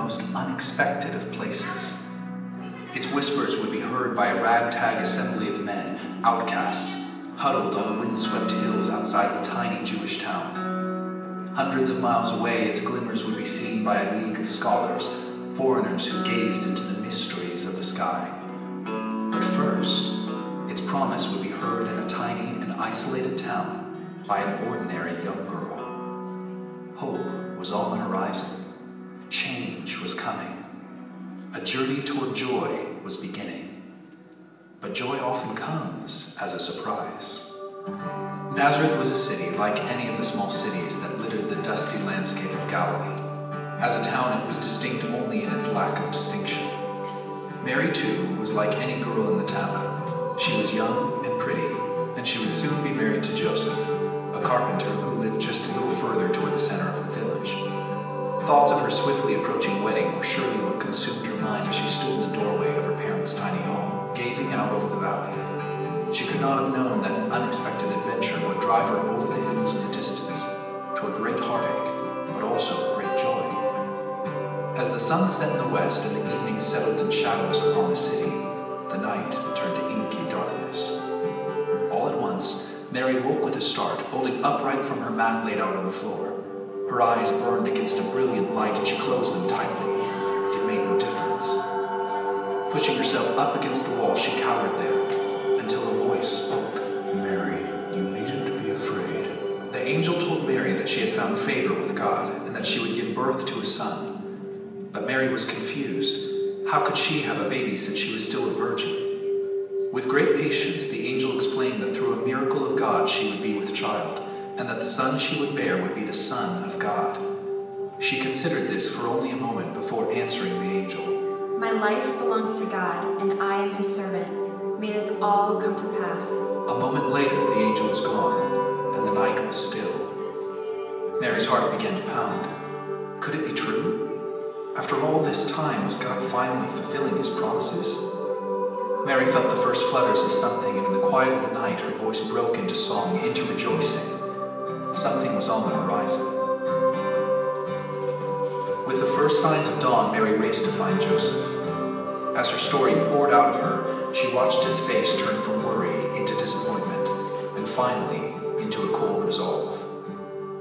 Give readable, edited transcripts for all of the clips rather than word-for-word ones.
most unexpected of places. Its whispers would be heard by a ragtag assembly of men, outcasts, huddled on the windswept hills outside the tiny Jewish town. Hundreds of miles away, its glimmers would be seen by a league of scholars, foreigners who gazed into the mysteries of the sky. But first, its promise would be heard in a tiny and isolated town by an ordinary young girl. Hope was on the horizon. Change was coming. A journey toward joy was beginning. But joy often comes as a surprise. Nazareth was a city like any of the small cities that littered the dusty landscape of Galilee. As a town, it was distinct only in its lack of distinction. Mary, too, was like any girl in the town. She was young and pretty, and she would soon be married to Joseph, a carpenter who lived just a little further toward the center of the village. Thoughts of her swiftly approaching wedding were surely what consumed her mind as she stood in the doorway of her parents' tiny home, gazing out over the valley. She could not have known that an unexpected adventure would drive her over the hills in the distance, toward great heartache, but also great joy. As the sun set in the west and the evening settled in shadows upon the city, the night turned to inky darkness. All at once, Mary woke with a start, holding upright from her mat laid out on the floor. Her eyes burned against a brilliant light and she closed them tightly. It made no difference. Pushing herself up against the wall, she cowered there, until a voice spoke. Mary, you needn't be afraid. The angel told Mary that she had found favor with God and that she would give birth to a son. But Mary was confused. How could she have a baby since she was still a virgin? With great patience, the angel explained that through a miracle of God she would be with child, and that the son she would bear would be the Son of God. She considered this for only a moment before answering the angel. My life belongs to God, and I am his servant. May this all come to pass. A moment later, the angel was gone, and the night was still. Mary's heart began to pound. Could it be true? After all this time, was God finally fulfilling his promises? Mary felt the first flutters of something, and in the quiet of the night, her voice broke into song, into rejoicing. Something was on the horizon. With the first signs of dawn, Mary raced to find Joseph. As her story poured out of her, she watched his face turn from worry into disappointment, and finally into a cold resolve.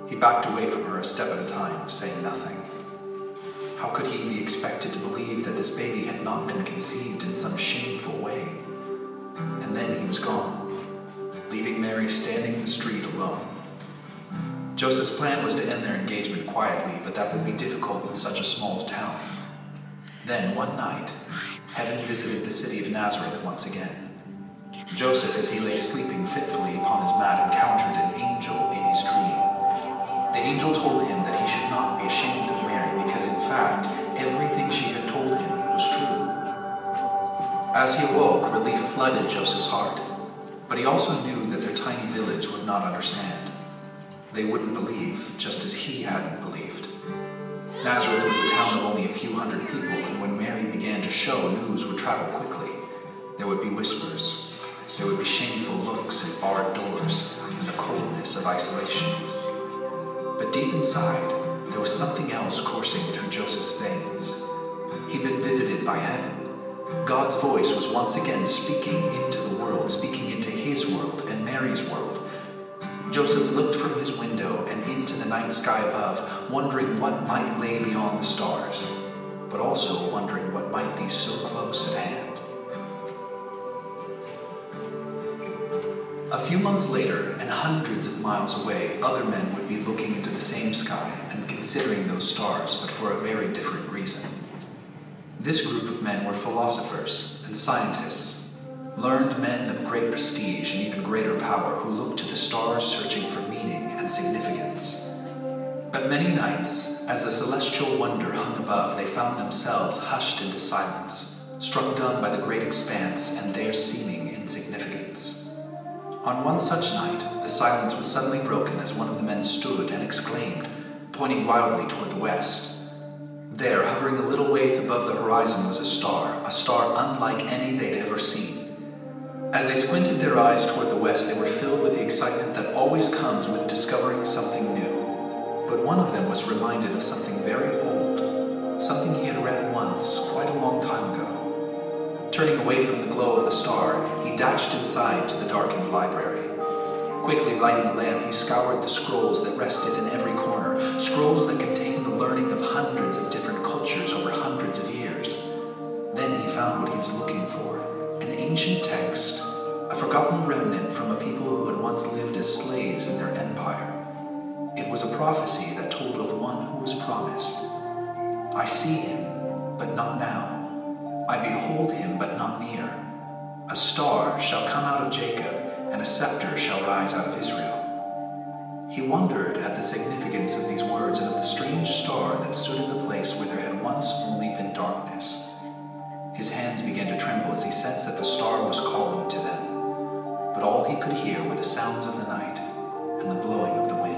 He backed away from her a step at a time, saying nothing. How could he be expected to believe that this baby had not been conceived in some shameful way? And then he was gone, leaving Mary standing in the street alone. Joseph's plan was to end their engagement quietly, but that would be difficult in such a small town. Then, one night, heaven visited the city of Nazareth once again. Joseph, as he lay sleeping fitfully upon his mat, encountered an angel in his dream. The angel told him that he should not be ashamed of Mary, because in fact, everything she had told him was true. As he awoke, relief flooded Joseph's heart, but he also knew that their tiny village would not understand. They wouldn't believe, just as he hadn't believed. Nazareth was a town of only a few hundred people, and when Mary began to show, news would travel quickly. There would be whispers. There would be shameful looks and barred doors, and the coldness of isolation. But deep inside, there was something else coursing through Joseph's veins. He'd been visited by heaven. God's voice was once again speaking into the world, speaking into his world and Mary's world. Joseph looked from his window and into the night sky above, wondering what might lay beyond the stars, but also wondering what might be so close at hand. A few months later, and hundreds of miles away, other men would be looking into the same sky and considering those stars, but for a very different reason. This group of men were philosophers and scientists, learned men of great prestige and even greater power who looked to the stars searching for meaning and significance. But many nights, as the celestial wonder hung above, they found themselves hushed into silence, struck dumb by the great expanse and their seeming insignificance. On one such night, the silence was suddenly broken as one of the men stood and exclaimed, pointing wildly toward the west. There, hovering a little ways above the horizon, was a star unlike any they'd ever seen. As they squinted their eyes toward the west, they were filled with the excitement that always comes with discovering something new. But one of them was reminded of something very old, something he had once, quite a long time ago. Turning away from the glow of the star, he dashed inside to the darkened library. Quickly lighting a lamp, he scoured the scrolls that rested in every corner, scrolls that contained the learning of hundreds of different cultures over hundreds of years. Then he found what he was looking for, an ancient text, a forgotten remnant from a people who had once lived as slaves in their empire. It was a prophecy that told of one who was promised. I see him, but not now. I behold him, but not near. A star shall come out of Jacob, and a scepter shall rise out of Israel. He wondered at the significance of these words and of the strange star that stood in the place where there had once only been darkness. His hands began to tremble as he sensed that the star was calling to them, but all he could hear were the sounds of the night and the blowing of the wind.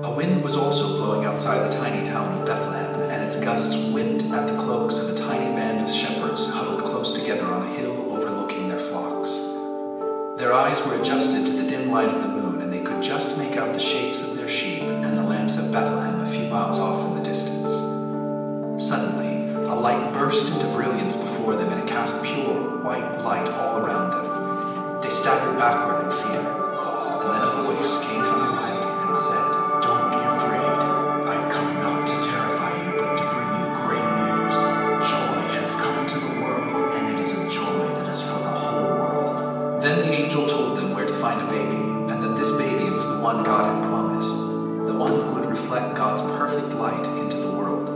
A wind was also blowing outside the tiny town of Bethlehem, and its gusts whipped at the cloaks of a tiny band of shepherds huddled close together on a hill overlooking their flocks. Their eyes were adjusted to the dim light of the moon, and they could just make out the shapes of their sheep and the lamps of Bethlehem a few miles off in the distance. Suddenly, a light burst into brilliance before them, and it cast pure, white light all around them. They staggered backward in fear, and then a voice came from the light and said, Don't be afraid. I've come not to terrify you, but to bring you great news. Joy has come into the world, and it is a joy that is for the whole world. Then the angel told them where to find a baby, and that this baby was the one God had promised, the one who would reflect God's perfect light into the world.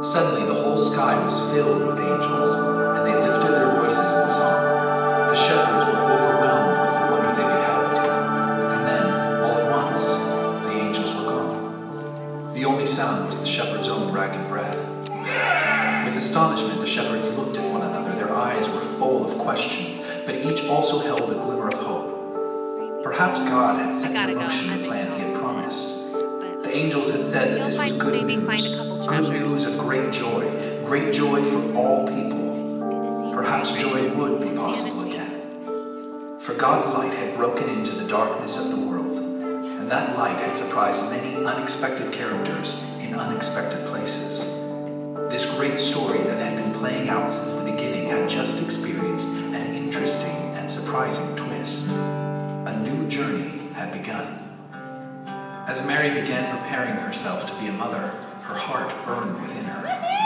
Suddenly the whole sky was filled with angels, and they lifted their voices in song. The shepherds were overwhelmed with the wonder they beheld, and then, all at once, the angels were gone. The only sound was the shepherd's own ragged breath. With astonishment, the shepherds looked at one another. Their eyes were full of questions, but each also held a glimmer of hope. Perhaps God had set in motion the plan he had promised. The angels had said that this was good news of great joy for all people. Perhaps joy would be possible again. For God's light had broken into the darkness of the world, and that light had surprised many unexpected characters in unexpected places. This great story that had been playing out since the beginning had just experienced an interesting and surprising twist. A new journey had begun. As Mary began preparing herself to be a mother, her heart burned within her.